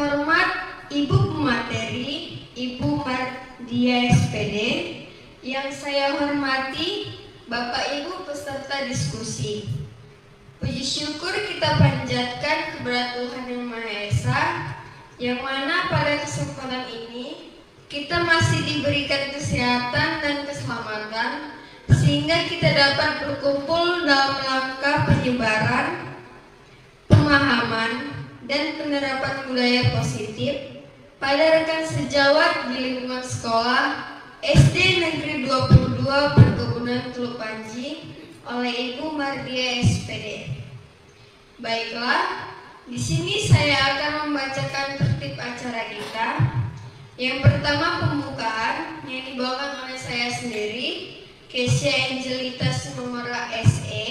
terhormat Ibu Pemateri, Ibu Mardia SPD, yang saya hormati Bapak Ibu peserta diskusi. Puji syukur kita panjatkan kepada Tuhan Yang Maha Esa, yang mana pada kesempatan ini kita masih diberikan kesehatan dan keselamatan sehingga kita dapat berkumpul dalam rangka penyebaran, pemahaman, dan penerapan budaya positif pada rekan sejawat di lingkungan sekolah SD Negeri 22 Perkebunan Teluk Panji oleh Ibu Mardia SPD. Baiklah, di sini saya akan membacakan tertib acara kita. Yang pertama pembukaan yang dibawakan oleh saya sendiri, Kesia Angelita Sumera SE.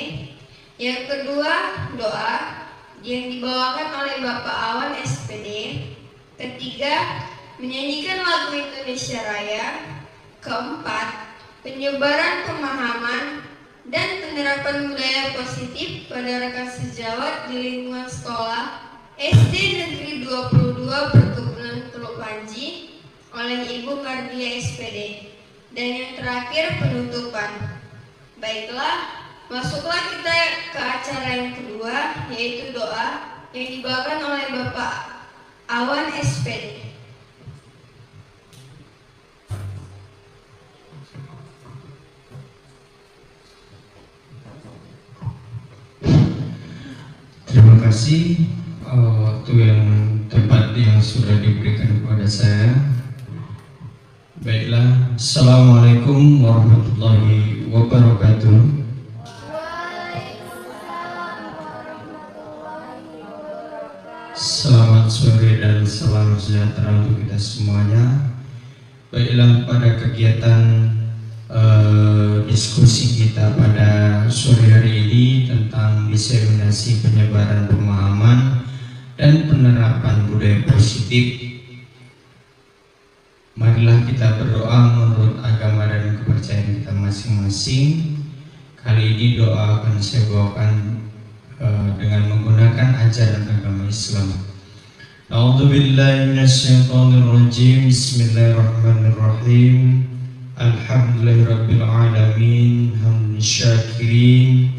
Yang kedua doa yang dibawakan oleh Bapak Awan SPD. Ketiga, menyanyikan lagu Indonesia Raya. Keempat, penyebaran pemahaman dan penerapan budaya positif pada rekan sejawat di lingkungan sekolah SD Negeri 22 Perkebunan Teluk Panji oleh Ibu Mardia SPD. Dan yang terakhir penutupan. Baiklah, masuklah kita ke acara yang kedua, yaitu doa yang dibawakan oleh Bapak Awan SPD. Terima kasih waktu yang tepat yang sudah diberikan kepada saya. Baiklah, Assalamualaikum warahmatullahi wabarakatuh. Selamat sore dan salam sejahtera untuk kita semuanya. Baiklah, pada kegiatan diskusi kita pada sore hari ini tentang diseminasi penyebaran pemahaman dan penerapan budaya positif, marilah kita berdoa menurut agama dan kepercayaan kita masing-masing. Kali ini doa akan saya bawakan dengan menggunakan ajaran agama Islam. A'udzubillahi minasyaitonirrajim. Bismillahirrahmanirrahim. Alhamdulillahirabbil alamin. Hamdan syakirin,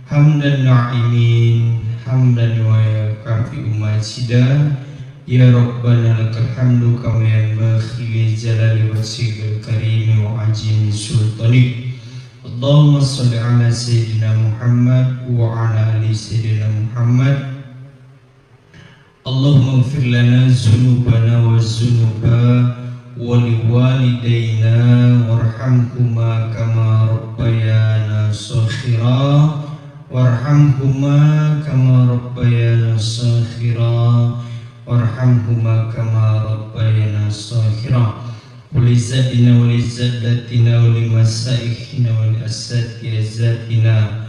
hamdan na'imin, hamdan wa yakafi majidah. Ya Rabbana lakal hamdu kama yanbaghi li jalali wajhikal karim wa azimi sultanik. Allahumma shalli ala sayyidina Muhammad wa ala ali sayyidina Muhammad. Allahumma ighfir lana dzunubana wa dzunuba wa liwalidayna warhamhuma kama rabbayana shaghira warhamhuma kama rabbayana shaghira warhamhuma kama rabbayana shaghira. Walizatina walizadatina walimasaikhina waliasatizatina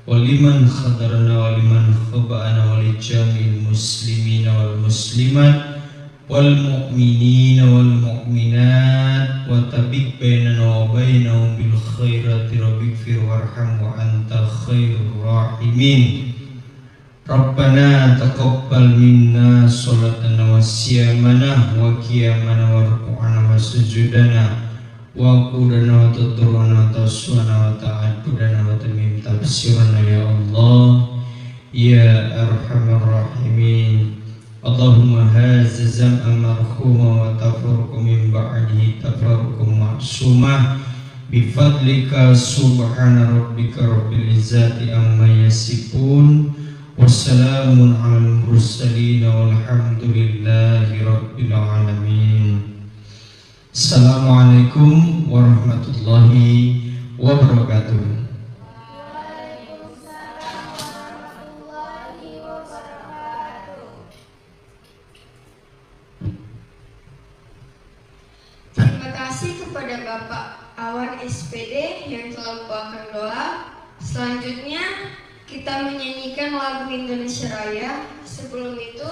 waliman khadarana waliman khaba'ana walijamil muslimina wal muslimat wal mu'minina wal mu'minat wa tabiq bainana wa bainahum bil khairati rabbighfir warham wa anta khairur rahimin. Rabbana taqabbal minna sholatana wa siyamana wa qiyamana wa ruku'ana wa sujudana wa qudana wa taturana wa taswana wa ta'adudana wa tamim tafsirana ya Allah ya arhamar rahimin. Allahumma hadza zam'a marhuma wa tafarruqu min ba'dihi tafarruqu ma'sumah bifadlika subhana rabbika rabbil izzati amma yasifun. Wassalamun alal mursalin walhamdulillahi rabbil alamin. Assalamualaikum warahmatullahi wabarakatuh. Terima kasih kepada Bapak Awan SPD yang telah membawakan doa. Selanjutnya kita menyanyikan lagu Indonesia Raya. Sebelum itu,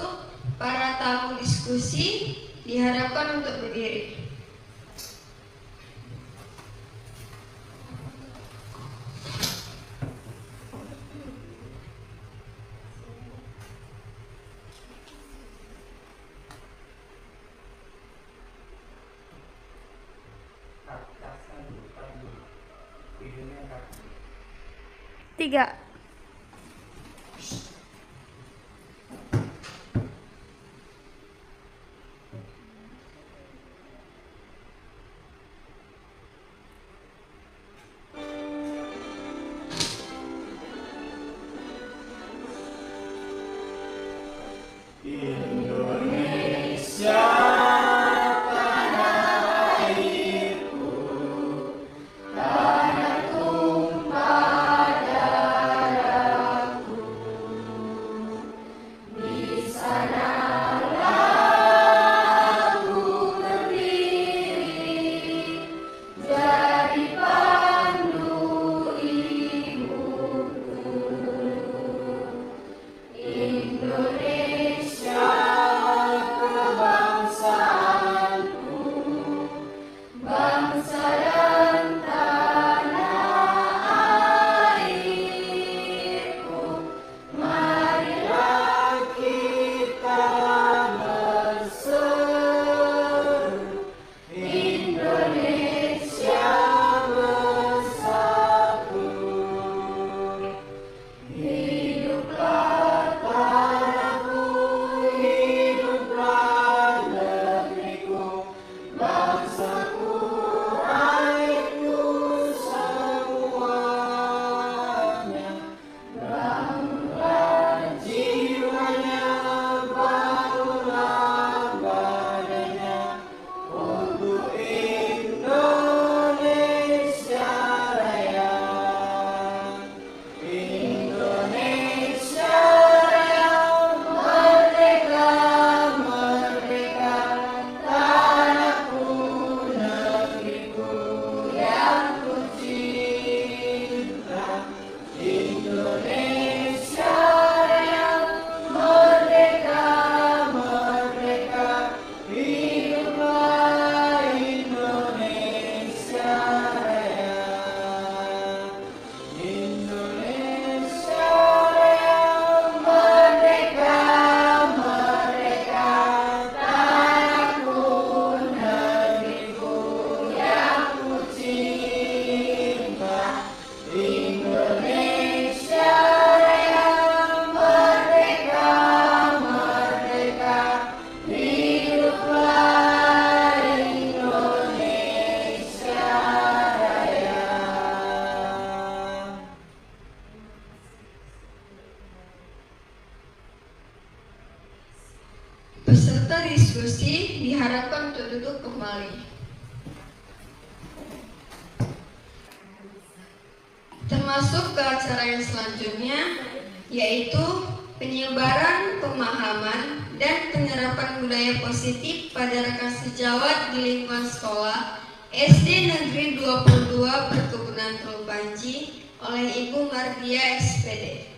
para tamu diskusi diharapkan untuk berdiri. 3. Peserta diskusi diharapkan untuk duduk kembali. Termasuk ke acara yang selanjutnya, yaitu penyebaran pemahaman dan penerapan budaya positif pada rekan sejawat di lingkungan sekolah SD Negeri 22 Perkebunan Teluk Panji oleh Ibu Mardia SPD.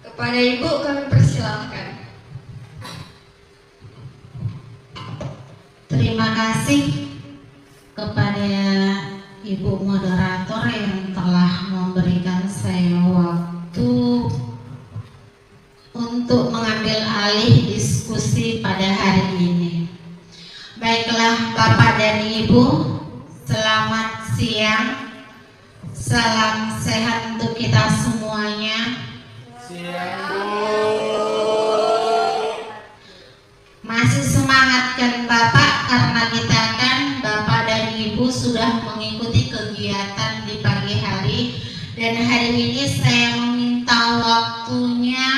Kepada Ibu kami persilahkan. Terima kasih kepada Ibu moderator yang telah memberikan saya waktu untuk mengambil alih diskusi pada hari ini. Baiklah Bapak dan Ibu, selamat siang. Salam sehat untuk kita semuanya. Masih semangat kan Bapak, karena kita kan Bapak dan Ibu sudah mengikuti kegiatan di pagi hari, dan hari ini saya meminta waktunya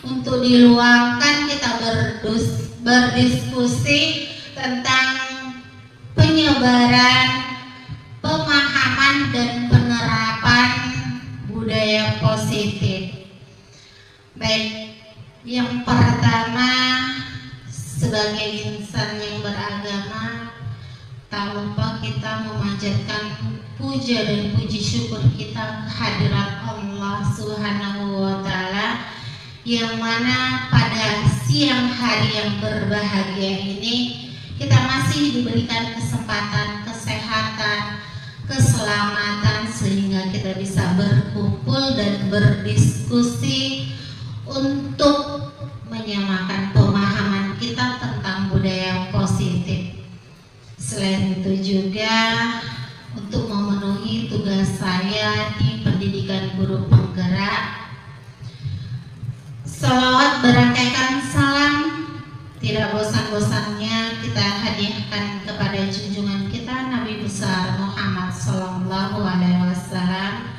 untuk diluangkan kita berdiskusi tentang penyebaran pemahaman dan penerapan budaya positif. Baik, yang pertama, sebagai insan yang beragama, tak lupa kita memanjatkan puja dan puji syukur kita kehadirat Allah Subhanahu wa Ta'ala, yang mana pada siang hari yang berbahagia ini kita masih diberikan kesempatan, kesehatan, keselamatan, sehingga kita bisa berkumpul dan berdiskusi untuk menyamakan pemahaman kita tentang budaya positif. Selain itu juga hadiahkan kepada junjungan kita Nabi besar Muhammad Sallallahu Alaihi Wasallam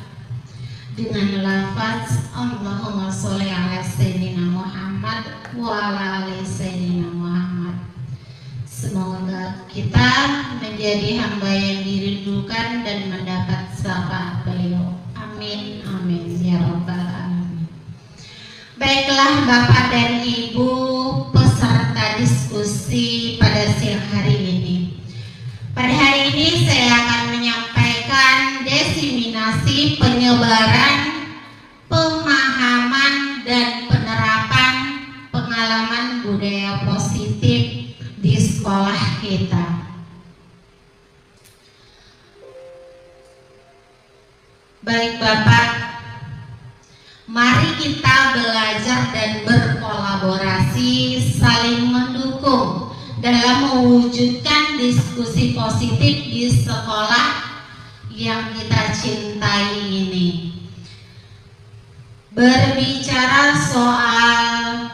dengan lafaz Allahumma sholli ala Sayyidina Muhammad wa ala ali Sayyidina Muhammad. Semoga kita menjadi hamba yang dirindukan dan mendapat syafaat beliau. Amin, amin, ya Rabbal Alamin. Baiklah Bapak dan Ibu peserta diskusi pada siang hari ini. Pada hari ini saya akan menyampaikan diseminasi penyebaran, pemahaman dan penerapan pengalaman budaya positif di sekolah kita. Baik Bapak, mari kita belajar dan berkolaborasi saling mendukung dalam mewujudkan diskusi positif di sekolah yang kita cintai ini. Berbicara soal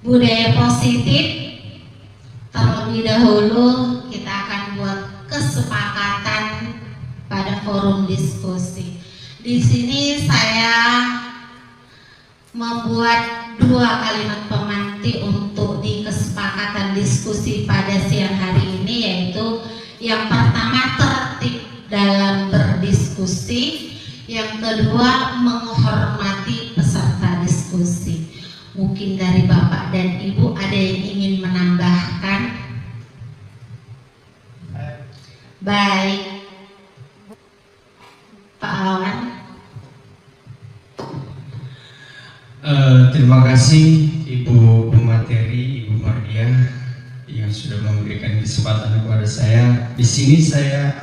budaya positif, terlebih dahulu kita akan buat kesepakatan pada forum diskusi. Di sini saya membuat 2 kalimat pemantik untuk di kesepakatan diskusi pada siang hari ini, yaitu yang pertama tertib dalam berdiskusi, yang kedua menghormati peserta diskusi. Mungkin dari Bapak dan Ibu ada yang ingin menambahkan? Baik, Pak Awan. Terima kasih Ibu pemateri, Ibu Mardia yang sudah memberikan kesempatan kepada saya. Di sini saya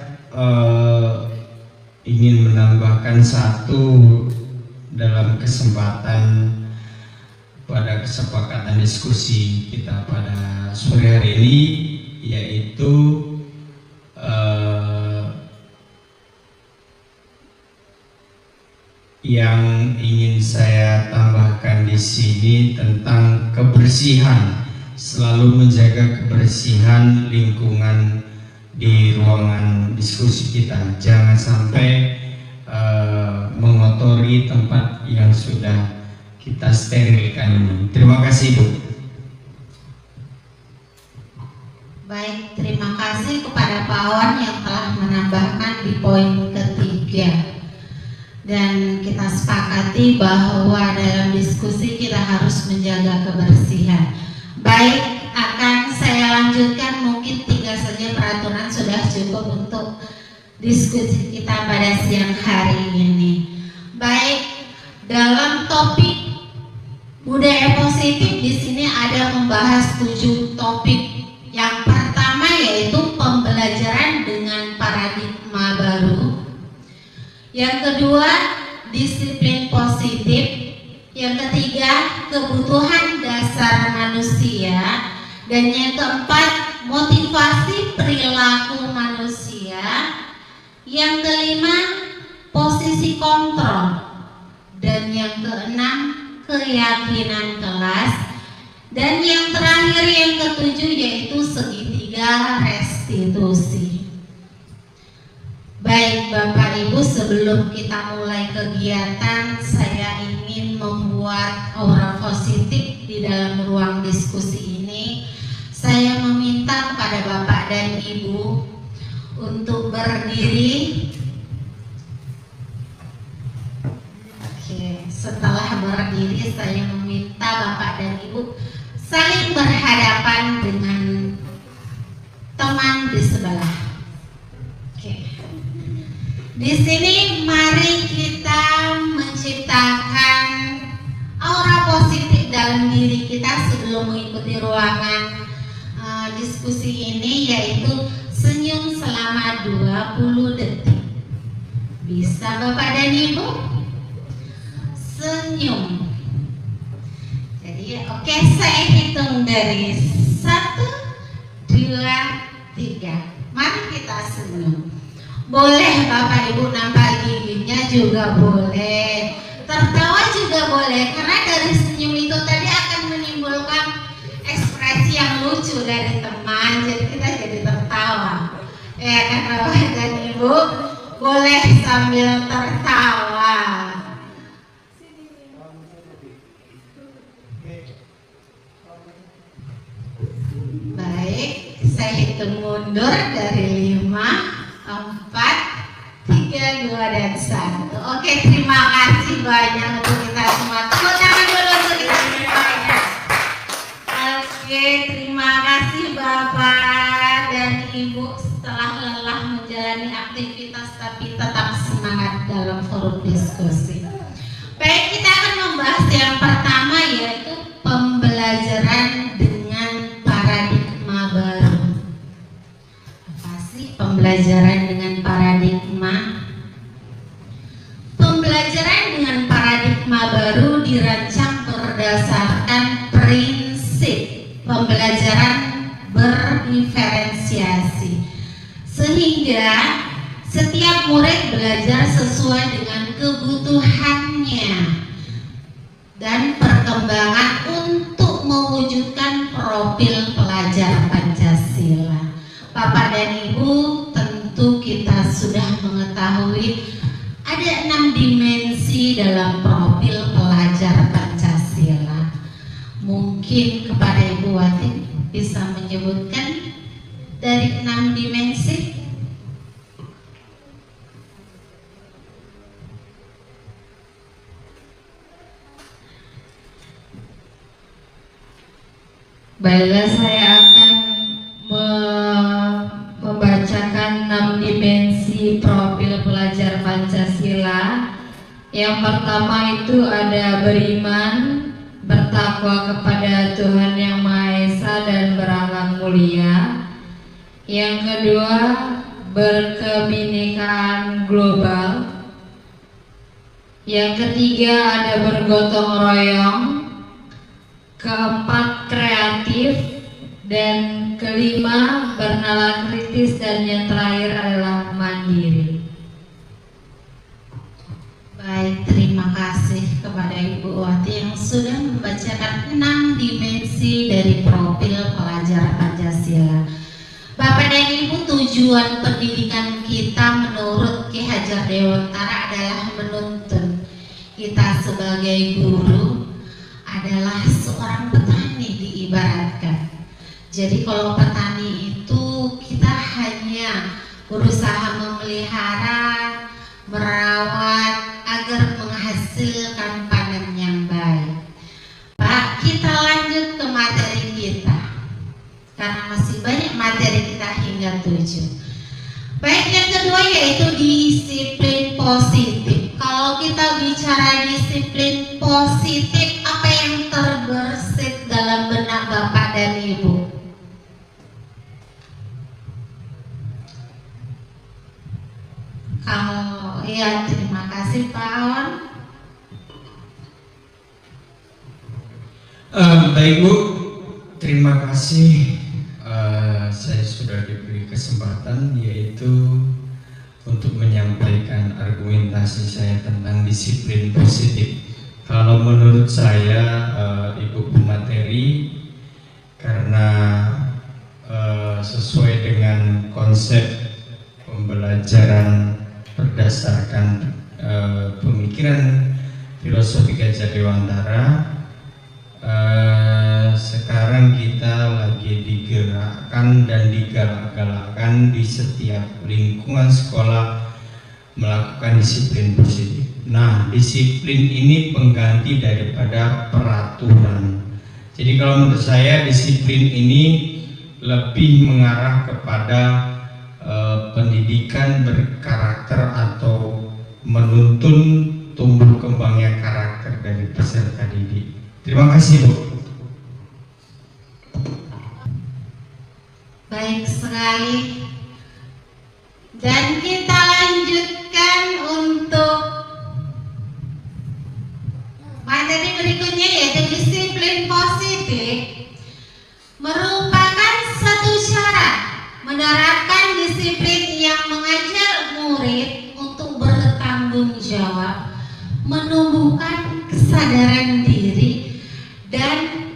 ingin menambahkan satu dalam kesempatan pada kesepakatan diskusi kita pada sore hari ini, yaitu yang ingin saya tambahkan di sini tentang kebersihan, selalu menjaga kebersihan lingkungan di ruangan diskusi kita. Jangan sampai mengotori tempat yang sudah kita sterilkan ini. Terima kasih Bu. Baik, terima kasih kepada Pak Awan yang telah menambahkan di poin ketiga. Dan kita sepakati bahwa dalam diskusi kita harus menjaga kebersihan. Baik, akan saya lanjutkan, mungkin 3 saja peraturan sudah cukup untuk diskusi kita pada siang hari ini. Baik, dalam topik budaya positif di sini ada membahas 7 topik. Yang pertama yaitu pembelajaran dengan paradigma baru. Yang kedua, disiplin positif. Yang ketiga, kebutuhan dasar manusia. Dan yang keempat, motivasi perilaku manusia. Yang kelima, posisi kontrol. Dan yang keenam, keyakinan kelas. Dan yang terakhir, yang ketujuh, yaitu segitiga restitusi. Baik Bapak Ibu, sebelum kita mulai kegiatan, saya ingin membuat aura positif di dalam ruang diskusi ini. Saya meminta kepada Bapak dan Ibu untuk berdiri. Oke, setelah berdiri saya meminta Bapak dan Ibu saling berhadapan dengan teman di sebelah. Di sini mari kita menciptakan aura positif dalam diri kita sebelum mengikuti ruangan diskusi ini, yaitu senyum selama 20 detik. Bisa Bapak dan Ibu? Senyum. Jadi oke, saya hitung dari 1, 2, 3. Mari kita senyum. Boleh Bapak Ibu nampak giginya juga boleh. Tertawa juga boleh, karena dari senyum itu tadi akan menimbulkan ekspresi yang lucu dari teman, jadi kita jadi tertawa. Ya kan Bapak dan Ibu, boleh sambil tertawa. Baik, saya hitung mundur dari 5, 4, 3, 2, dan 1. Oke, terima kasih banyak untuk kita semua. Tepuk tangan dulu untuk kita semuanya. Oke, terima kasih Bapak dan Ibu setelah lelah menjalani aktivitas tapi tetap semangat dalam forum diskusi. Baik, kita akan membahas yang pertama, yaitu pembelajaran dengan paradigma baru. Apa sih pembelajaran dengan paradigma? Pembelajaran dengan paradigma baru dirancang berdasarkan prinsip pembelajaran berdiferensiasi, sehingga setiap murid belajar sesuai dengan kebutuhannya dan perkembangan untuk mewujudkan profil pelajar Pancasila. Bapak dan Ibu, tentu kita sudah mengetahui ada 6 dimensi dalam profil pelajar Pancasila. Mungkin kepada Ibu Wati bisa menyebutkan dari 6 dimensi. Baiklah, saya akan membacakan 6 dimensi profil pelajar Pancasila. Yang pertama itu ada beriman, bertakwa kepada Tuhan Yang Maha Esa dan berakhlak mulia. Yang kedua, berkebinekaan global. Yang ketiga ada bergotong royong. Keempat, kreatif. Dan kelima, bernalar kritis. Dan yang terakhir adalah mandiri. Baik, terima kasih kepada Ibu Wati yang sudah membacakan 6 dimensi dari profil pelajar Pancasila. Bapak dan Ibu, tujuan pendidikan kita menurut Ki Hajar Dewantara adalah menuntun kita sebagai guru adalah seorang petani diibaratkan. Jadi kalau petani itu kita hanya berusaha memelihara, merawat agar menghasilkan panen yang baik. Pak, kita lanjut ke materi kita karena masih banyak materi kita hingga 7. Baik, yang kedua yaitu disiplin positif. Kalau kita bicara disiplin positif, apa yang terbersit dalam benak Bapak dan Ibu? Kalau ya, terima kasih Pak Awan. Baik Bu, terima kasih. Saya sudah diberi kesempatan yaitu untuk menyampaikan argumentasi saya tentang disiplin positif. Kalau menurut saya, Ibu pemateri, karena sesuai dengan konsep pembelajaran berdasarkan pemikiran filosofi Hajar Dewantara, sekarang kita lagi digerakkan dan digalak-galakkan di setiap lingkungan sekolah melakukan disiplin positif. Nah, disiplin ini pengganti daripada peraturan. Jadi kalau menurut saya disiplin ini lebih mengarah kepada pendidikan berkarakter atau menuntun tumbuh kembangnya karakter dari peserta didik. Terima kasih Bu. Baik sekali. Dan kita lanjutkan untuk materi berikutnya yaitu disiplin positif merupakan satu cara menerapkan disiplin yang mengajak murid untuk bertanggung jawab, menumbuhkan kesadaran diri dan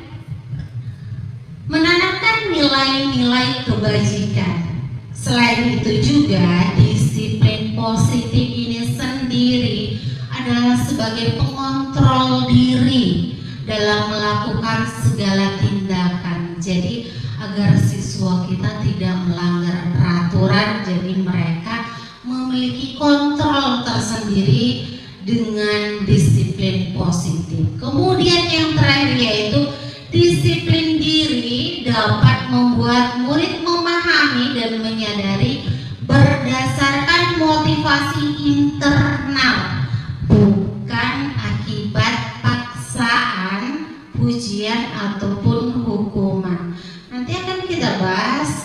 menanamkan nilai-nilai kebajikan. Selain itu juga disiplin positif ini sendiri adalah sebagai pengontrol diri dalam melakukan segala tindakan. Jadi agar siswa kita tidak melanggar peraturan, jadi mereka memiliki kontrol tersendiri dengan disiplin positif. Kemudian yang terakhir yaitu disiplin diri dapat membuat murid memahami dan menyadari berdasarkan motivasi internal, bukan akibat paksaan, pujian ataupun hukuman. Nanti akan kita bahas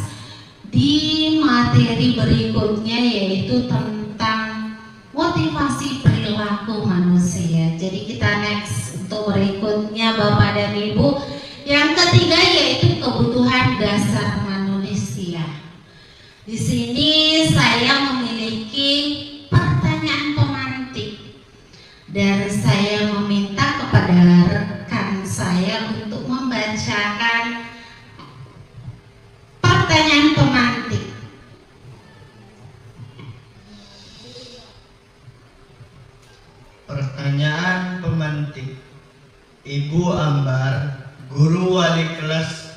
di materi berikutnya, yaitu tentang motivasi perilaku manusia. Jadi kita next untuk berikutnya Bapak dan Ibu. Yang ketiga yaitu kebutuhan dasar manusia. Di sini saya memiliki pertanyaan pemantik dan saya meminta kepada rekan saya untuk membacakan pertanyaan pemantik. Pertanyaan pemantik. Ibu Ambar, guru wali kelas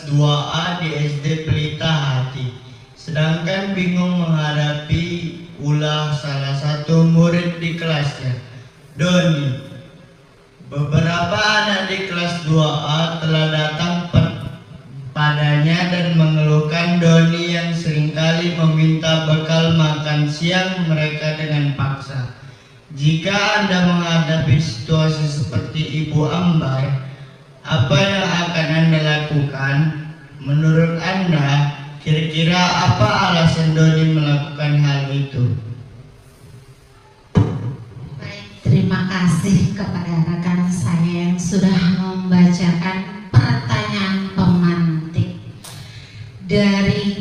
2A di SD Pelita Hati, sedangkan bingung menghadapi ulah salah satu murid di kelasnya, Doni. Beberapa anak di kelas 2A telah datang padanya dan mengeluhkan Doni yang seringkali meminta bekal makan siang mereka dengan paksa. Jika Anda menghadapi situasi seperti Ibu Ambar, apa yang akan Anda lakukan? Menurut Anda, kira-kira apa alasan Doni melakukan hal itu? Baik, terima kasih kepada rekan saya yang sudah membacakan pertanyaan pemantik. Dari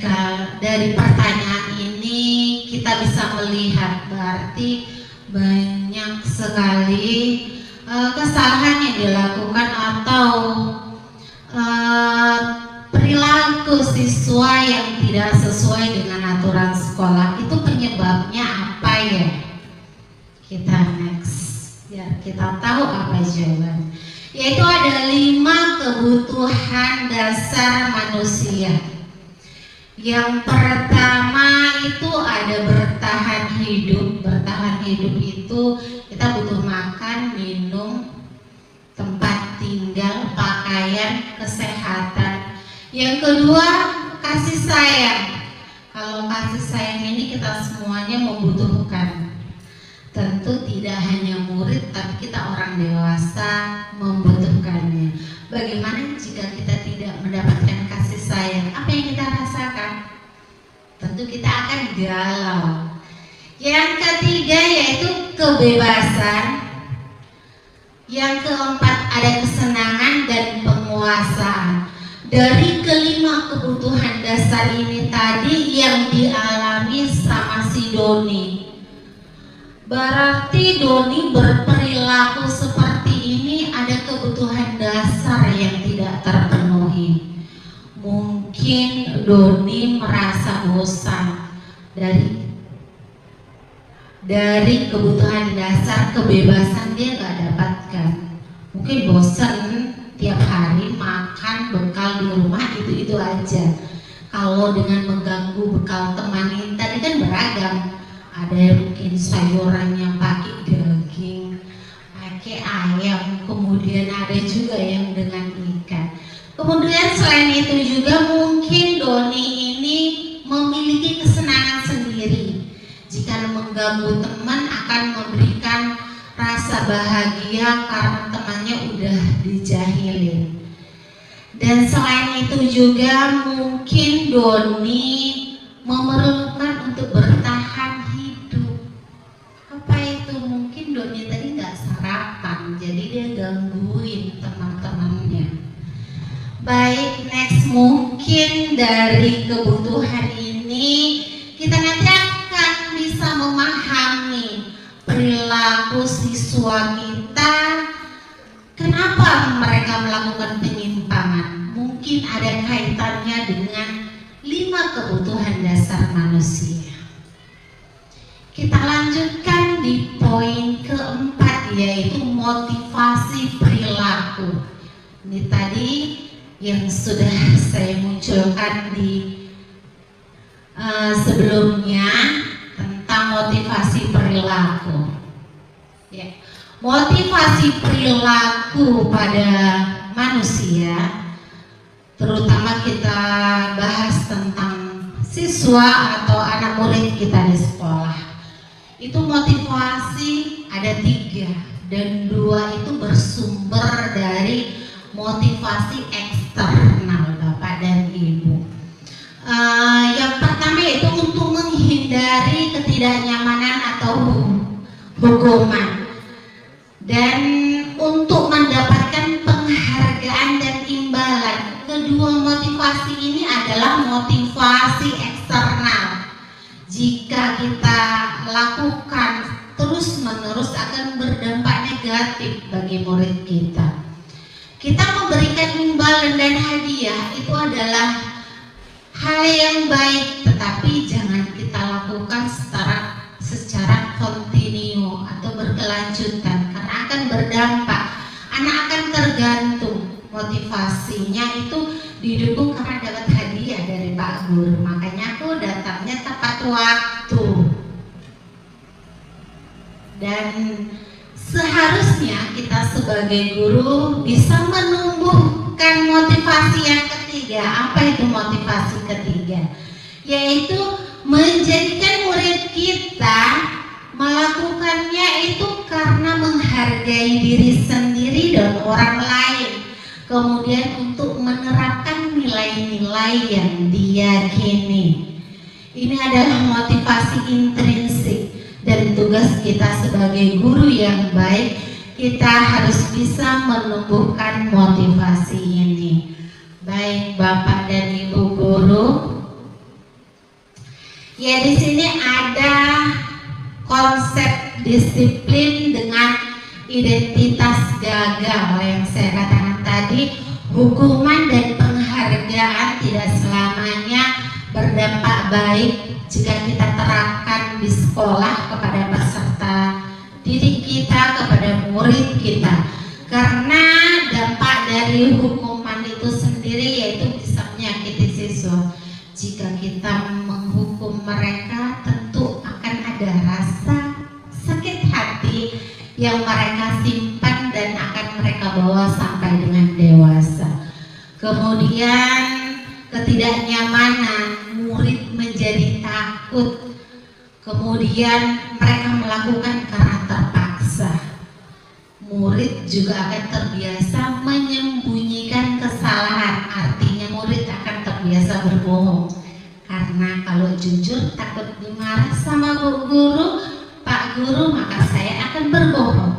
pertanyaan ini kita bisa melihat berarti banyak sekali kesalahan yang dilakukan atau perilaku siswa yang tidak sesuai dengan aturan sekolah. Itu penyebabnya apa ya? Kita next ya, kita tahu apa jawaban. Yaitu ada 5 kebutuhan dasar manusia. Yang pertama itu ada bertahan hidup. Bertahan hidup itu kita butuh makan, minum, tempat tinggal, pakaian, kesehatan. Yang kedua, kasih sayang. Kalau kasih sayang ini kita semuanya membutuhkan. Tentu tidak hanya murid, tapi kita orang dewasa membutuhkannya. Bagaimana jika kita tidak mendapatkan kasih sayang? Apa yang kita rasakan? Tentu kita akan galau. Yang ketiga yaitu kebebasan. Yang keempat ada kesenangan dan penguasaan. Dari kelima kebutuhan dasar ini tadi yang dialami sama si Doni, berarti Doni berperilaku seperti ini, ada kebutuhan dasar yang tidak terpenuhi. Mungkin Doni merasa bosan dari kebutuhan dasar, kebebasan dia gak dapatkan. Mungkin bosan tiap hari makan bekal di rumah itu aja. Kalau dengan mengganggu bekal teman ini tadi kan beragam. Ada yang mungkin sayuran yang pakai daging, pakai ayam, kemudian ada juga yang dengan ikan. Kemudian selain itu juga mungkin Doni ini memiliki kesenangan sendiri. Jika mengganggu teman akan memberikan rasa bahagia karena temannya udah dijahilin. Dan selain itu juga mungkin Doni memerlukan untuk bertahan hidup. Apa itu? Mungkin Doni tadi nggak sarapan, jadi dia gangguin teman-temannya. Baik, next, mungkin dari kebutuhan ini kita nanti akan bisa memahami perilaku siswa kita berkata, kenapa mereka melakukan penyimpangan? Mungkin ada kaitannya dengan 5 kebutuhan dasar manusia. Kita lanjutkan di poin keempat, yaitu motivasi perilaku. Ini tadi yang sudah saya munculkan di sebelumnya tentang motivasi perilaku. Ya. Motivasi perilaku pada manusia, terutama kita bahas tentang siswa atau anak murid kita di sekolah. Itu motivasi ada 3 dan 2 itu bersumber dari motivasi eksternal Bapak dan Ibu. Yang pertama itu untuk menghindari ketidaknyamanan atau hukuman, dan untuk mendapatkan penghargaan dan imbalan. Kedua motivasi ini adalah motivasi eksternal. Jika kita lakukan terus-menerus akan berdampak negatif bagi murid kita. Kita memberikan imbalan dan hadiah itu adalah hal yang baik, tetapi jangan kita lakukan secara kontinu atau berkelanjutan, karena akan berdampak. Anak akan tergantung, motivasinya itu didukung karena dapat hadiah dari Pak Guru, makanya aku datangnya tepat waktu. Dan seharusnya kita sebagai guru bisa menumbuhkan motivasi yang ketiga. Apa itu motivasi ketiga? Yaitu menjadikan murid kita melakukannya itu karena menghargai diri sendiri dan orang lain, kemudian untuk menerapkan nilai-nilai yang diyakini. Ini adalah motivasi intrinsik, dan tugas kita sebagai guru yang baik, kita harus bisa menumbuhkan motivasi ini. Baik Bapak dan Ibu guru, ya di sini ada konsep disiplin dengan identitas gagal yang saya katakan tadi. Hukuman dan penghargaan tidak selamanya berdampak baik jika kita terapkan di sekolah kepada peserta didik kita, kepada murid kita, karena dampak dari hukuman itu sendiri yaitu bisa menyakiti siswa. Jika kita menghukum mereka, tentu akan ada rasa sakit hati yang mereka simpan dan akan mereka bawa sampai dengan dewasa. Kemudian ketidaknyamanan, murid menjadi takut, kemudian mereka melakukan karena terpaksa. Murid juga akan terbiasa menyembunyikan kesalahan, artinya murid akan terbiasa berbohong, karena kalau jujur takut dimarah sama Bu Guru, Pak Guru, maka saya akan berbohong.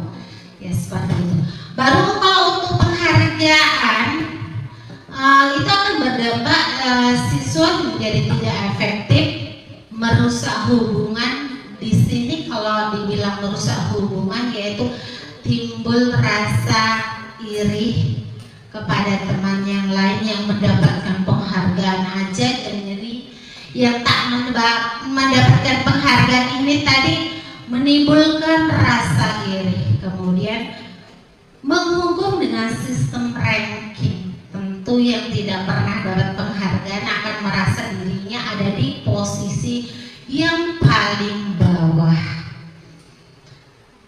Ya seperti itu. Baru kalau untuk penghargaan, itu akan berdampak siswa menjadi tidak efektif, merusak hubungan. Di sini kalau dibilang merusak hubungan yaitu timbul rasa iri kepada teman yang lain yang mendapatkan penghargaan aja, dan jadi yang tak mendapatkan penghargaan ini tadi menimbulkan rasa iri. Kemudian menghukum dengan sistem ranking. Tentu yang tidak pernah dapat penghargaan akan merasa dirinya ada di posisi yang paling bawah.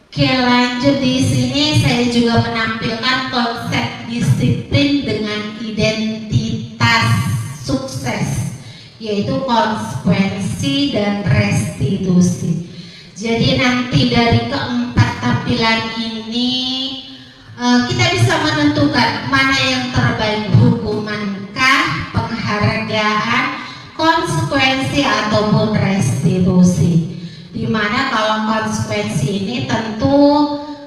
Oke, lanjut. Di sini saya juga menampilkan konsep disiplin dengan identitas sukses, yaitu konsekuensi dan restitusi. Jadi nanti dari keempat tampilan ini kita bisa menentukan mana yang terbaik, hukumankah, penghargaan, konsekuensi ataupun restitusi. Dimana kalau konsekuensi ini tentu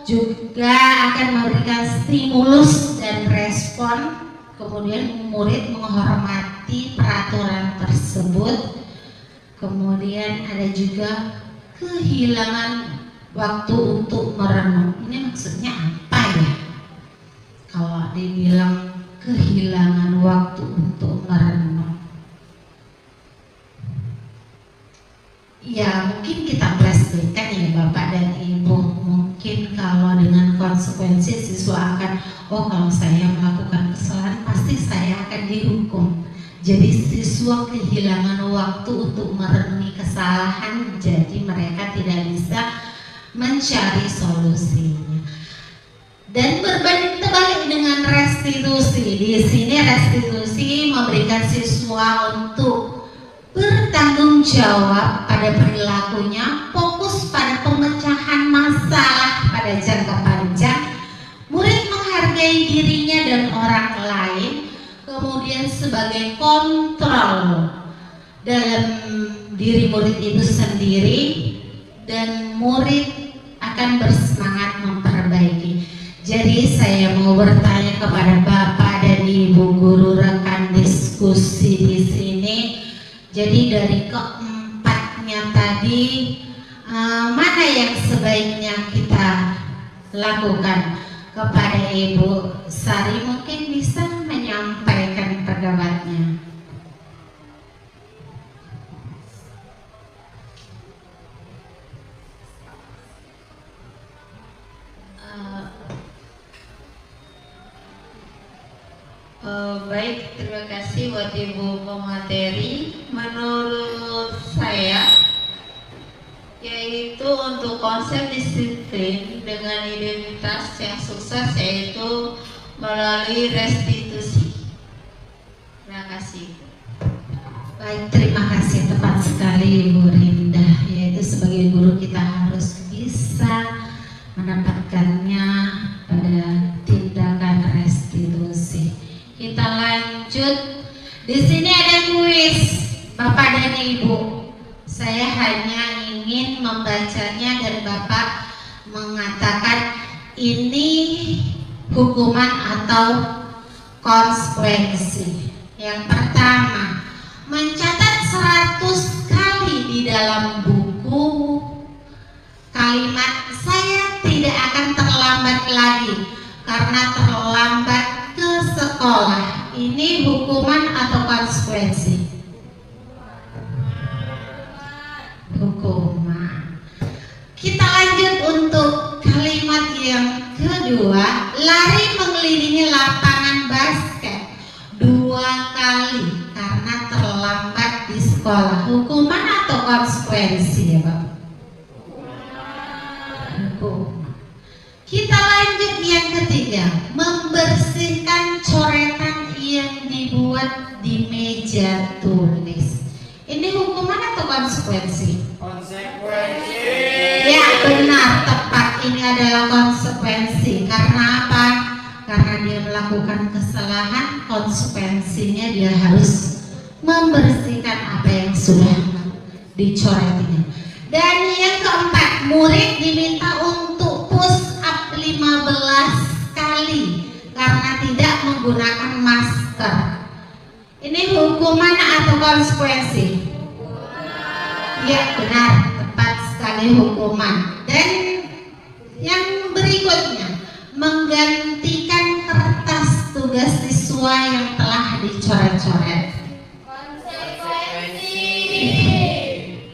juga akan memberikan stimulus dan respon, kemudian murid menghormati peraturan tersebut. Kemudian ada juga kehilangan waktu untuk merenung. Ini maksudnya apa ya? Kalau dibilang kehilangan waktu untuk merenung, ya mungkin kita flashback-kan ya Bapak dan Ibu. Mungkin kalau dengan konsekuensi siswa akan, oh kalau saya melakukan kesalahan pasti saya akan dihukum. Jadi siswa kehilangan waktu untuk merenungi kesalahan, jadi mereka tidak bisa mencari solusinya. Dan berbanding terbalik dengan restitusi. Di sini restitusi memberikan siswa untuk bertanggung jawab pada perilakunya, fokus pada pemecahan masalah pada jangka panjang. Murid menghargai dirinya dan orang lain, kemudian sebagai kontrol dalam diri murid itu sendiri, dan murid akan bersemangat memperbaiki. Jadi saya mau bertanya kepada Bapak dan Ibu guru rekan diskusi di sini. Jadi dari keempatnya tadi, mana yang sebaiknya kita lakukan? Kepada Ibu Sari mungkin bisa menyampaikan pendapatnya. Baik, terima kasih buat Ibu pemateri. Menurut saya, yaitu untuk konsep disiplin dengan identitas yang sukses, yaitu melalui restitusi. Terima kasih. Baik, terima kasih, tepat sekali Ibu Rinda. Yaitu sebagai guru kita harus bisa mendapatkannya pada tindakan restitusi. Kita lanjut. Di sini ada kuis Bapak dan Ibu. Saya hanya ingin membacanya dan Bapak mengatakan ini hukuman atau konsekuensi. Yang pertama, mencatat 100 kali di dalam buku kalimat "saya tidak akan terlambat lagi karena terlambat ke sekolah". Ini hukuman atau konsekuensi? Hukuman. Kita lanjut untuk kalimat yang kedua, lari mengelilingi lapangan basket 2 kali karena terlambat di sekolah. Hukuman atau konsekuensi ya Bapak? Hukuman. Kita lanjut yang ketiga, membersihkan coretan yang dibuat di meja tulis. Ini hukuman atau konsekuensi? Konsekuensi. Ya benar, tepat, ini adalah konsekuensi. Karena apa? Karena dia melakukan kesalahan, konsekuensinya dia harus membersihkan apa yang sudah dicoretnya. Dan yang keempat, murid diminta untuk push up 15 kali karena tidak menggunakan masker. Ini hukuman atau konsekuensi? Ya benar, tepat sekali, hukuman. Dan yang berikutnya, menggantikan kertas tugas siswa yang telah dicoret-coret. Konsekuensi.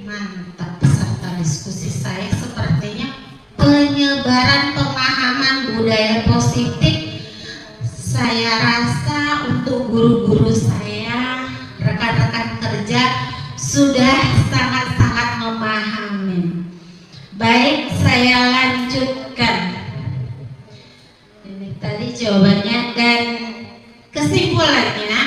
Mantap, peserta diskusi saya sepertinya penyebaran pemahaman budaya positif. Saya rasa untuk guru-guru saya, rekan-rekan kerja sudah sangat-sangat memahami. Baik, saya lanjutkan. Ini tadi jawabannya dan kesimpulannya,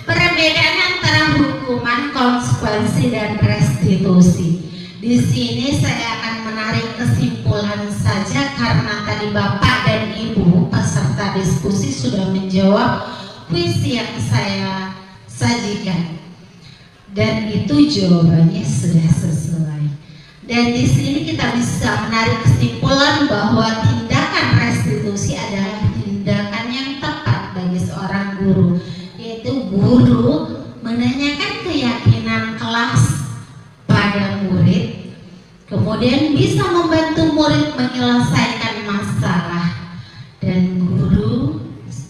perbedaan antara hukuman, konsekuensi dan restitusi. Di sini saya akan menarik kesimpulan saja karena tadi Bapak dan Ibu peserta diskusi sudah menjawab kuis yang saya sajikan. Dan itu jawabannya sudah sesuai. Dan di sini kita bisa menarik kesimpulan bahwa tindakan restitusi adalah tindakan yang tepat bagi seorang guru, yaitu guru menanyakan keyakinan kelas pada murid, kemudian bisa membantu membantu murid menyelesaikan masalah, dan guru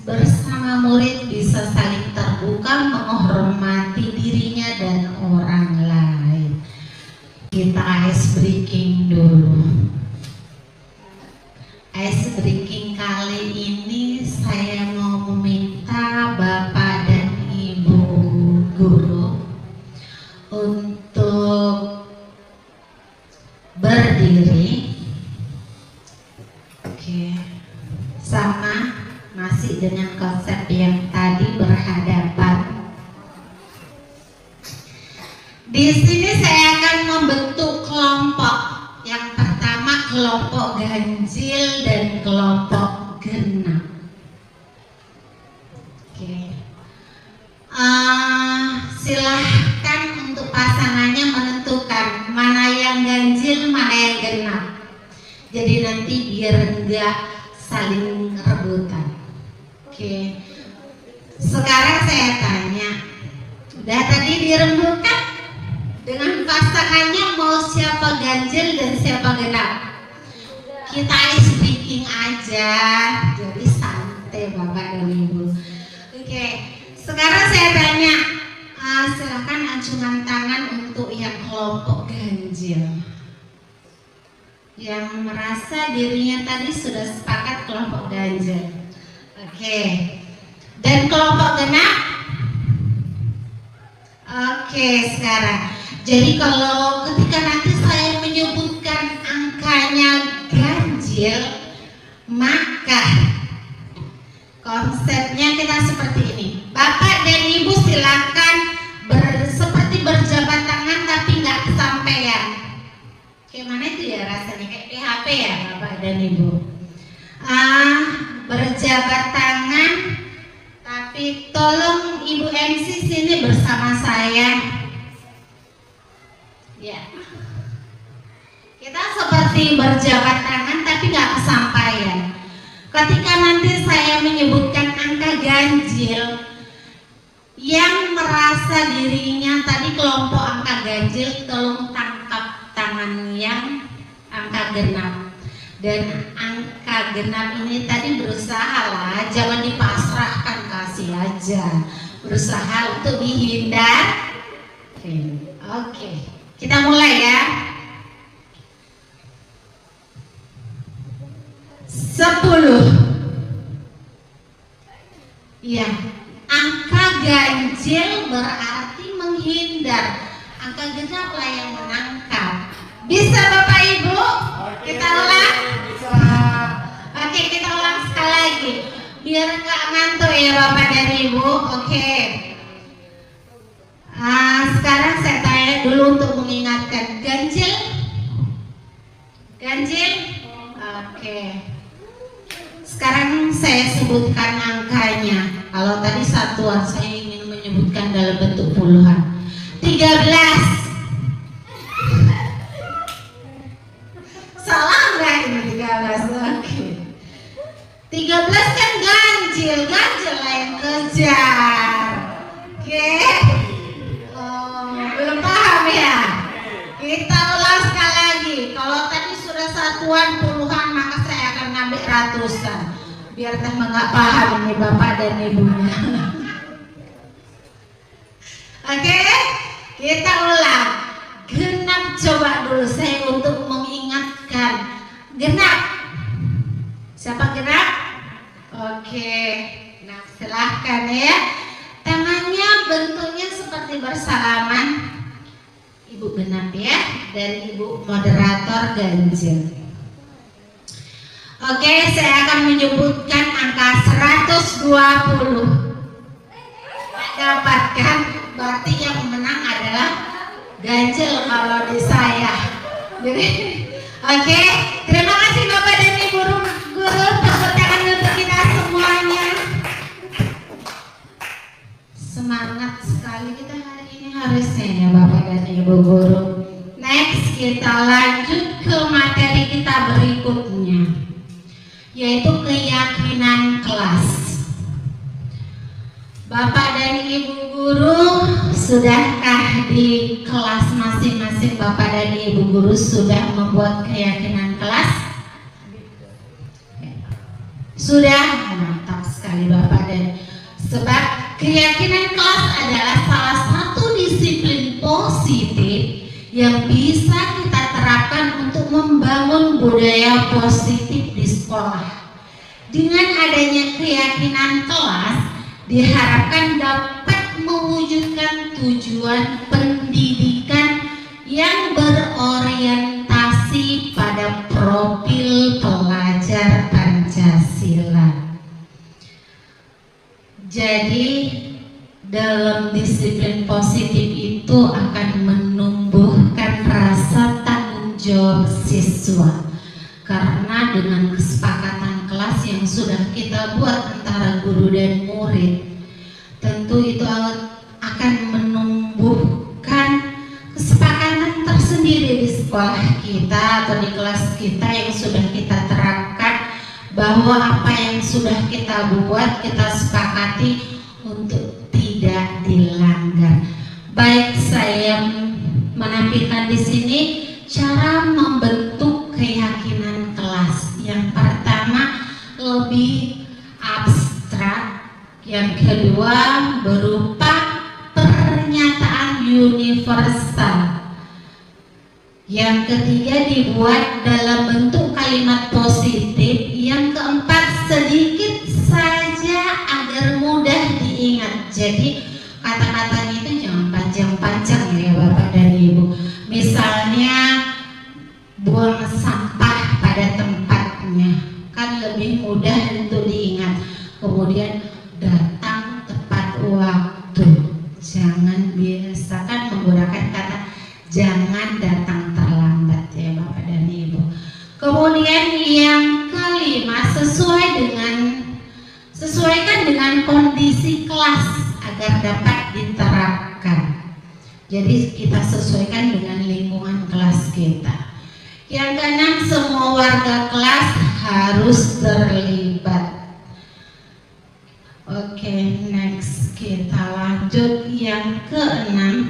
bersama murid bisa saling terbuka menghormati dirinya dan orang lain. Kita ice breaking dulu. Ice breaking kali ini saya mau meminta Bapak dan Ibu guru untuk berdiri. Oke. Sama masih dengan konsep yang tadi, berhadapan. Di sini saya akan membentuk kelompok. Yang pertama kelompok ganjil dan kelompok genap. Oke. Silahkan untuk pasangannya menentukan mana yang ganjil, mana yang genap. Jadi nanti biar enggak saling rebutan. Oke. Sekarang saya tanya, udah tadi dirembukan dengan pasangannya mau siapa ganjil dan siapa genap? Kita ice breaking aja, jadi santai Bapak dan Ibu. Oke. Sekarang saya tanya, silakan acungan tangan untuk yang kelompok ganjil. Yang merasa dirinya tadi sudah sepakat kelompok ganjil. Oke. Dan kelompok genap? Oke, sekarang. Jadi kalau ketika nanti saya menyebutkan angkanya ganjil, maka konsepnya kita seperti ini. Bapak dan Ibu silakan seperti berjabat tangan tapi nggak kesampaian. Kayak mana itu ya rasanya, kayak PHP ya Bapak dan Ibu. Berjabat tangan, tapi tolong Ibu MC sini bersama saya. Ya. Kita seperti berjabat tangan tapi nggak kesampaian. Ketika nanti saya menyebutkan angka ganjil, yang merasa dirinya tadi kelompok angka ganjil, tolong tangkap tangan yang angka genap. Dan angka genap ini tadi berusaha lah, jangan dipasrahkan, kasih aja. Berusaha untuk dihindar. Oke. Kita mulai ya. 10. Ya, angka ganjil berarti menghindar. Angka genap lah yang menangkap. Bisa Bapak Ibu? Kita ulang. Oke, kita ulang sekali lagi. Biar nggak ngantuk ya Bapak dan Ibu. Oke. Sekarang saya tanya dulu untuk mengingatkan. Ganjil? Ganjil? Oke. Sekarang saya sebutkan angkanya. Kalau tadi satuan, saya ingin menyebutkan dalam bentuk puluhan. 13. Salah nggak ini 13? Oke. 13 kan ganjil, ganjil lah yang kejar. Oke. Belum paham ya? Kita ulang sekali lagi. Kalau tadi sudah satuan puluhan, maka saya akan ngambil ratusan. Biar tambah nggak paham ini Bapak dan Ibunya. Oke, kita ulang. Genap coba dulu saya untuk mengingatkan. Genap. Siapa genap? Oke. Nah, silahkan ya. Tangannya bentuknya seperti bersalaman. Ibu genap ya, dan Ibu moderator ganjil. Oke, saya akan menyebutkan angka 120. Dapatkan, berarti yang menang adalah ganjil kalau di saya. Oke, terima kasih Bapak dan Ibu guru. Tepuk tangan untuk kita semuanya. Semangat sekali kita hari ini harusnya ya Bapak dan Ibu guru. Next, kita lanjut ke materi kita berikutnya, yaitu keyakinan kelas. Bapak dan Ibu guru, sudahkah di kelas masing-masing Bapak dan Ibu guru sudah membuat keyakinan kelas? Sudah, mantap sekali Bapak dan sebab keyakinan kelas adalah salah satu disiplin positif yang bisa kita terapkan untuk membangun budaya positif di sekolah. Dengan adanya keyakinan kelas, diharapkan dapat mewujudkan tujuan pendidikan yang berorientasi pada profil pelajar Pancasila. Jadi dalam disiplin positif itu akan menumbuhkan rasa tanggung jawab siswa, karena dengan kesepakatan kelas yang sudah kita buat antara guru dan murid, tentu itu akan menumbuhkan kesepakatan tersendiri di sekolah kita atau di kelas kita yang sudah kita terapkan, bahwa apa yang sudah kita buat kita sepakati untuk tidak dilanggar. Baik, saya menampilkan di sini cara membentuk keyakinan kelas. Yang pertama lebih abstrak, yang kedua berupa pernyataan universal, yang ketiga dibuat dalam bentuk kalimat positif, yang keempat sedikit saja agar mudah diingat. Jadi kata-katanya itu jangan panjang-panjang ya Bapak dan Ibu. Misalnya buang sampah pada tempatnya, kan lebih mudah untuk diingat. Kemudian datang tepat waktu, jangan biasakan menggunakan kata jangan datang terlambat ya Bapak dan Ibu. Kemudian yang kelima, sesuaikan dengan kondisi kelas agar dapat diterapkan. Jadi kita sesuaikan dengan lingkungan kelas kita. Yang keenam, semua warga kelas harus terlibat. Oke, next kita lanjut yang keenam,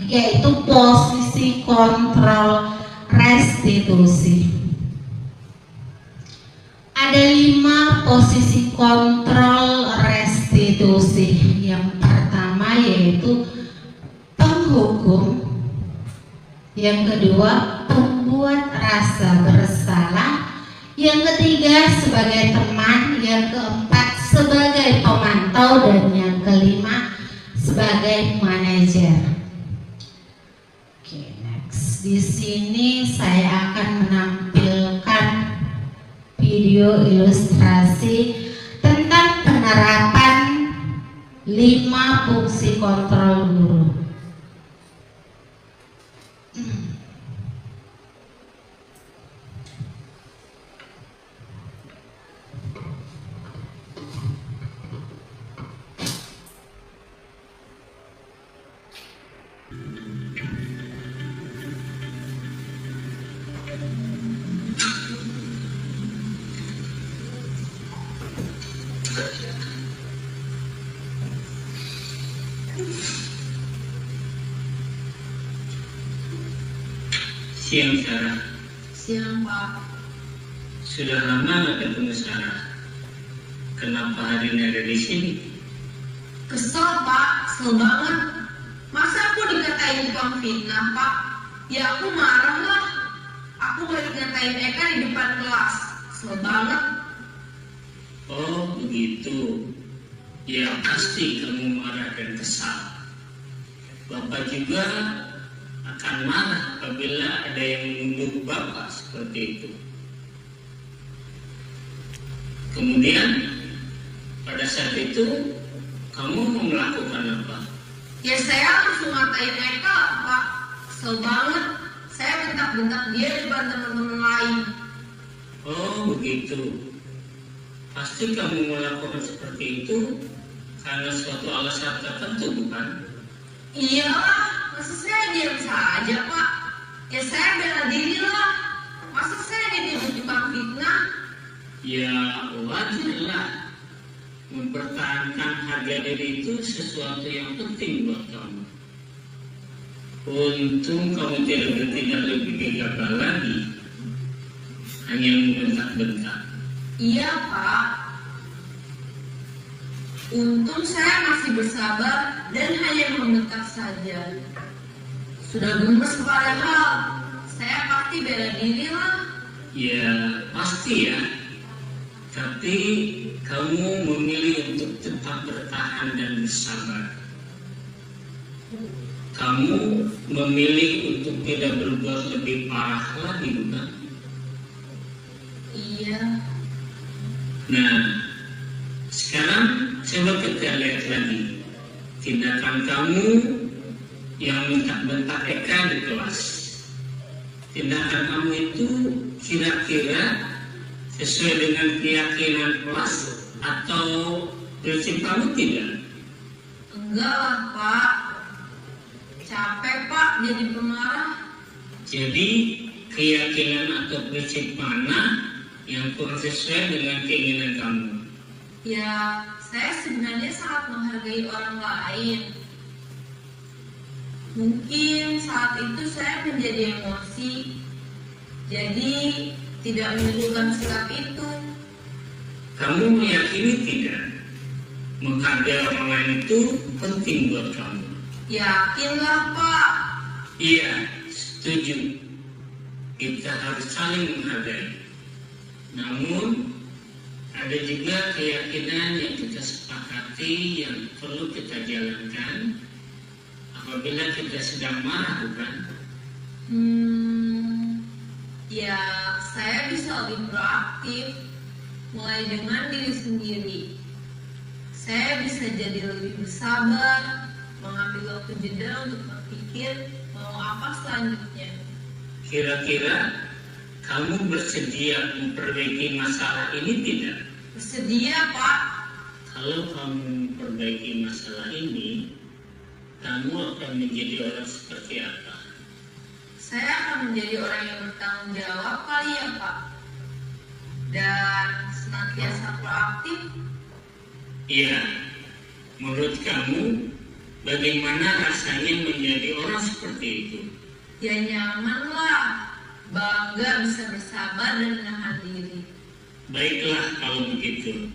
yaitu posisi kontrol restitusi. Ada 5 posisi kontrol restitusi. Yang pertama yaitu penghukum, yang kedua pembuat rasa bersalah, yang ketiga sebagai teman, yang keempat sebagai pemantau, dan yang kelima sebagai manajer. Oke, next. Di sini saya akan menampilkan video ilustrasi tentang penerapan 5 fungsi kontrol guru. Siang Sarah. Siang Pak. Sudah lama nggak ketemu Sarah. Kenapa hari ini ada di sini? Kesel Pak, kesel banget. Masa aku dikatain tukang fitnah Pak? Ya aku marah lah. Aku balik ngatain Eka di depan kelas. Kesel banget. Oh begitu. Ya pasti kamu marah dan kesal. Bapak juga akan marah apabila ada yang menuduh Bapak seperti itu. Kemudian pada saat itu kamu mau melakukan apa? Ya saya langsung ngatain Eka Pak. Kesel banget. Saya bentak-bentak dia di depan teman-teman lain. Oh begitu. Pasti kamu melakukan seperti itu karena suatu alasan tertentu, bukan? Iya lah, masa saya diam saja Pak? Ya saya bela diri lah. Masa saya dituduh tukang fitnah? Ya wajarlah. Mempertahankan harga diri itu sesuatu yang penting buat kamu. Untung kamu tidak bertindak lebih gegabah lagi. hanya membentak-bentak. Iya, Pak. Untung saya masih bersabar dan hanya membentak saja. Sudah gemes padahal, saya pasti bela diri lah. Ya, pasti ya. Tapi kamu memilih untuk tetap bertahan dan bersabar. Kamu memilih untuk tidak berbuat lebih parah lagi, bukan? Iya. Nah, sekarang coba kita lihat lagi tindakan kamu yang bentak-bentak Eka di kelas. Tindakan kamu itu kira-kira sesuai dengan keyakinan kelas atau prinsip kamu tidak? Enggak lah, Pak. Capek, Pak, jadi pemarah. Jadi keyakinan atau prinsip mana yang kurang sesuai dengan keinginan kamu? Ya, saya sebenarnya sangat menghargai orang lain. Mungkin saat itu saya menjadi emosi, jadi tidak menunjukkan sikap itu. Kamu meyakini tidak menghargai orang lain itu penting buat kamu? Yakinlah, Pak. Iya, setuju. Kita harus saling menghargai. Namun ada juga keyakinan yang kita sepakati yang perlu kita jalankan apabila kita sedang marah, bukan? Ya, saya bisa lebih proaktif, mulai dengan diri sendiri. Saya bisa jadi lebih bersabar, mengambil waktu jeda untuk berpikir mau apa selanjutnya. Kira-kira kamu bersedia memperbaiki masalah ini tidak? Bersedia, Pak. Kalau kamu memperbaiki masalah ini, kamu akan menjadi orang seperti apa? Saya akan menjadi orang yang bertanggung jawab kali ya, Pak. Dan senantiasa proaktif. Iya, menurut kamu bagaimana rasanya menjadi orang seperti itu? Ya nyaman lah. Bangga bisa bersabar dan menahan diri. Baiklah kalau begitu.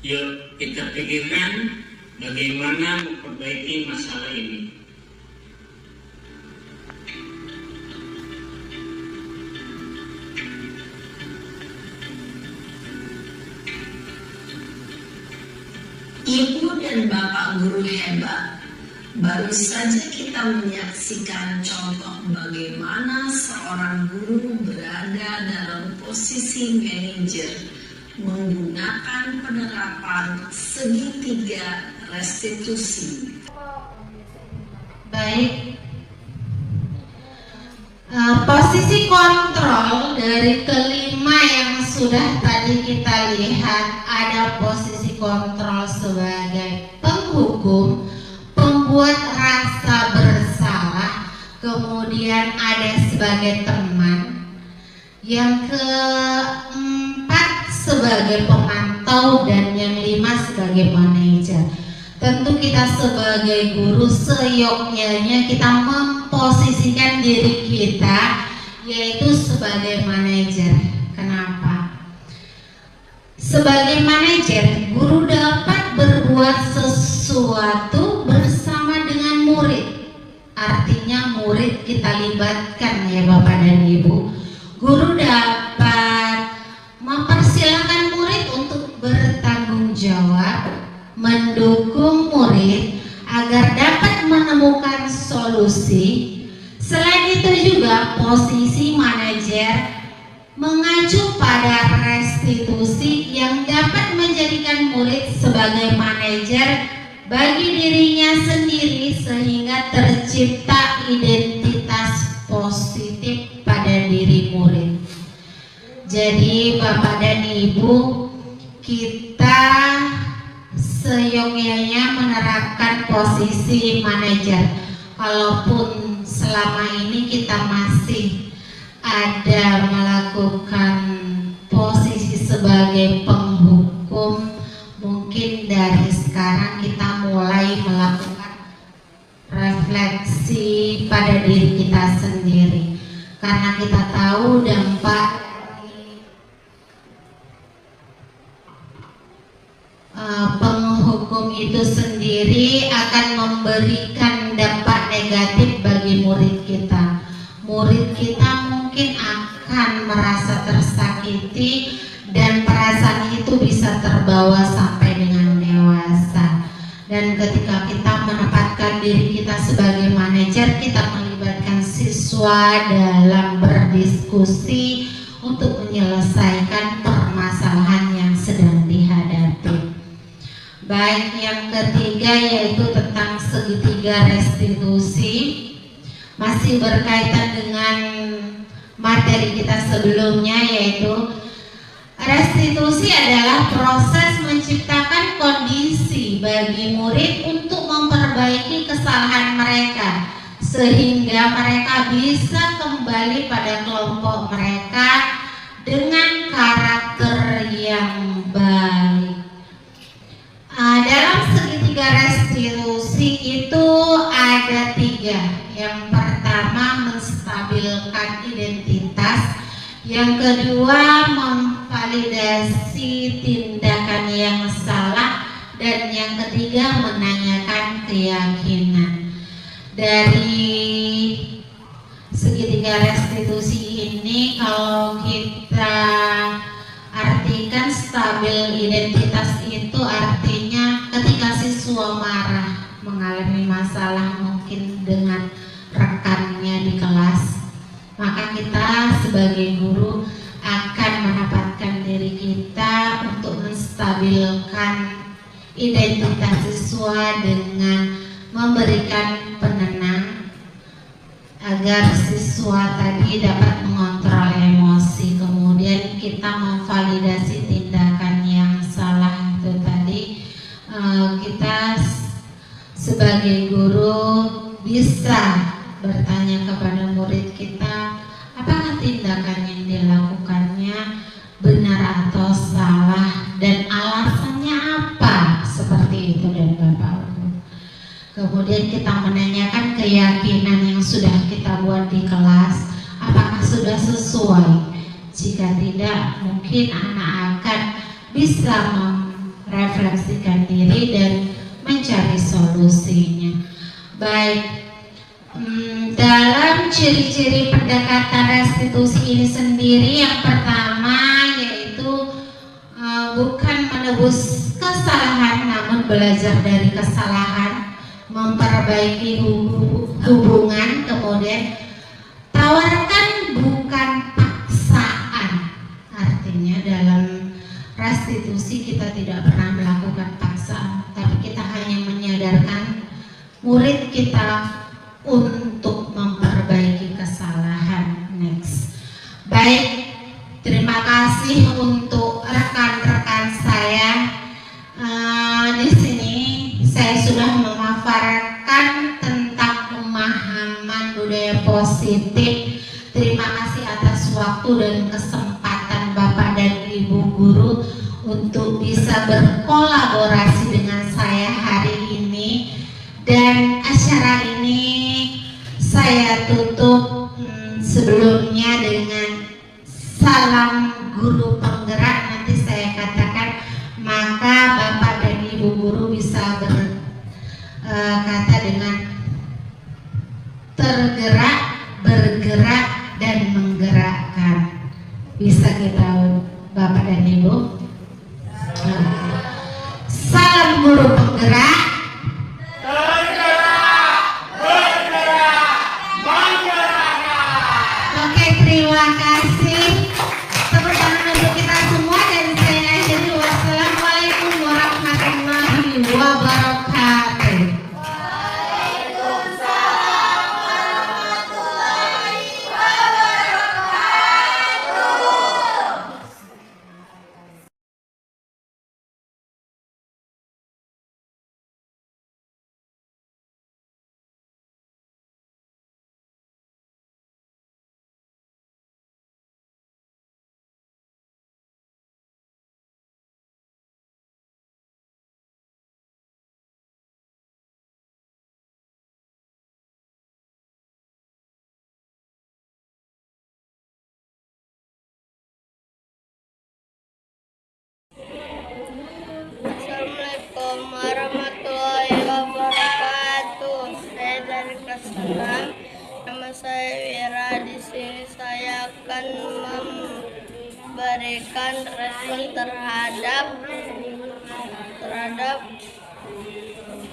Yuk kita pikirkan bagaimana memperbaiki masalah ini. Ibu dan Bapak guru hebat. Baru saja kita menyaksikan contoh bagaimana seorang guru berada dalam posisi manajer menggunakan penerapan segitiga restitusi. Baik. Posisi kontrol dari kelima yang sudah tadi kita lihat, ada posisi kontrol sebagai penghukum, pembuat rasa bersalah, kemudian ada sebagai teman, yang keempat sebagai pemantau, dan yang lima sebagai manajer. Tentu kita sebagai guru seyogyanya kita memposisikan diri kita yaitu sebagai manajer. Kenapa? Sebagai manajer, guru dapat berbuat sesuatu bersama dengan murid. Artinya murid kita libatkan ya Bapak dan Ibu. Guru dapat mempersilahkan murid untuk bertanggung jawab, mendukung murid agar dapat menemukan solusi. Selain itu juga posisi manajer mengacu pada restitusi yang dapat menjadikan murid sebagai manajer bagi dirinya sendiri sehingga tercipta identitas positif pada diri murid. Jadi Bapak dan Ibu, kita seyogyanya menerapkan posisi manajer. Kalaupun selama ini kita masih ada melakukan posisi sebagai penghukum, mungkin dari sekarang kita mulai melakukan refleksi pada diri kita sendiri, karena kita tahu dampak dari penghukum itu sendiri akan memberikan dampak negatif bagi murid kita. Murid kita mungkin akan merasa tersakiti dan perasaan itu bisa terbawa sampai dengan dewasa. Dan ketika kita menempatkan diri kita sebagai manajer, kita melibatkan siswa dalam berdiskusi untuk menyelesaikan permasalahan yang sedang dihadapi. Baik, yang ketiga yaitu tentang segitiga restitusi, masih berkaitan dengan materi kita sebelumnya, yaitu restitusi adalah proses menciptakan kondisi bagi murid untuk memperbaiki kesalahan mereka sehingga mereka bisa kembali pada kelompok mereka dengan karakter yang baik. Dalam segitiga restitusi itu ada 3. Yang pertama, menstabilkan identitas. Yang kedua, memvalidasi tindakan yang salah. Dan yang ketiga, menanyakan keyakinan. Dari segitiga restitusi ini, kalau kita artikan stabil identitas itu artinya ketika siswa marah, mengalami masalah mungkin dengan rekannya di kelas, maka kita sebagai guru akan menempatkan diri kita untuk menstabilkan identitas siswa dengan memberikan penenang agar siswa tadi dapat mengontrol emosi. Kemudian kita memvalidasi tindakan yang salah itu tadi. Kita sebagai guru bisa bertanya kepada murid kita, apakah tindakan yang dilakukannya benar atau salah dan alasannya apa, seperti itu dan Bapak. Kemudian kita menanyakan keyakinan yang sudah kita buat di kelas, apakah sudah sesuai. Jika tidak, mungkin anak akan bisa merefleksikan diri dan mencari solusinya. Baik, dalam ciri-ciri pendekatan restitusi ini sendiri, yang pertama yaitu bukan menebus kesalahan namun belajar dari kesalahan, memperbaiki hubungan. Kemudian tawarkan bukan paksaan. Artinya dalam restitusi kita tidak pernah melakukan paksaan, tapi kita hanya menyadarkan murid kita untuk memperbaiki kesalahan. Next. Baik, terima kasih untuk rekan-rekan saya. Di sini saya sudah memaparkan tentang pemahaman budaya positif. Terima kasih atas waktu dan kesempatan Bapak dan Ibu guru untuk bisa berkolaborasi dengan saya hari ini. Dan acara ini saya tutup sebelumnya dengan salam guru penggerak. Nanti saya katakan, maka Bapak dan Ibu guru bisa berkata dengan tergerak, bergerak, dan menggerakkan. Bisa kita Bapak dan Ibu? Salam guru penggerak. Oke, terima kasih. Tepuk tangan untuk kita semua dan saya akhiri. Wassalamualaikum warahmatullahi wabarakatuh. memberikan respon terhadap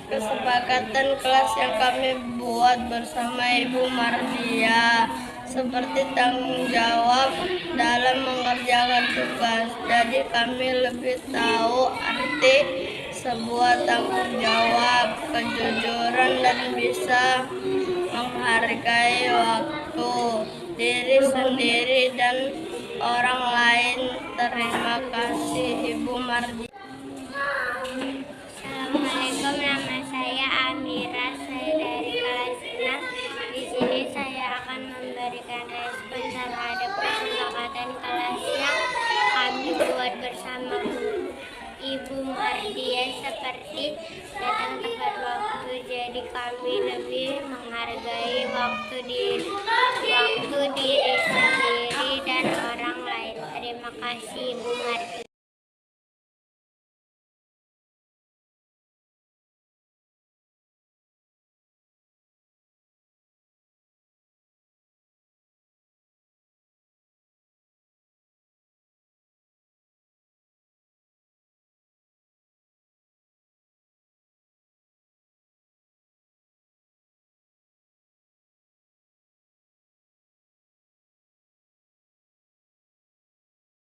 kesepakatan kelas yang kami buat bersama Ibu Mardia, seperti tanggung jawab dalam mengerjakan tugas. Jadi kami lebih tahu arti sebuah tanggung jawab, kejujuran, dan bisa menghargai waktu diri sendiri dan orang lain. Terima kasih Ibu Mardia. Assalamualaikum, nama saya Amira, saya dari kelas 6. Di sini saya akan memberikan respon terhadap kesepakatan kelas yang kami buat bersama Ibu Mardia, seperti datang tepat waktu. Jadi kami lebih menghargai waktu diri sendiri dan orang lain. Terima kasih Ibu Mardia.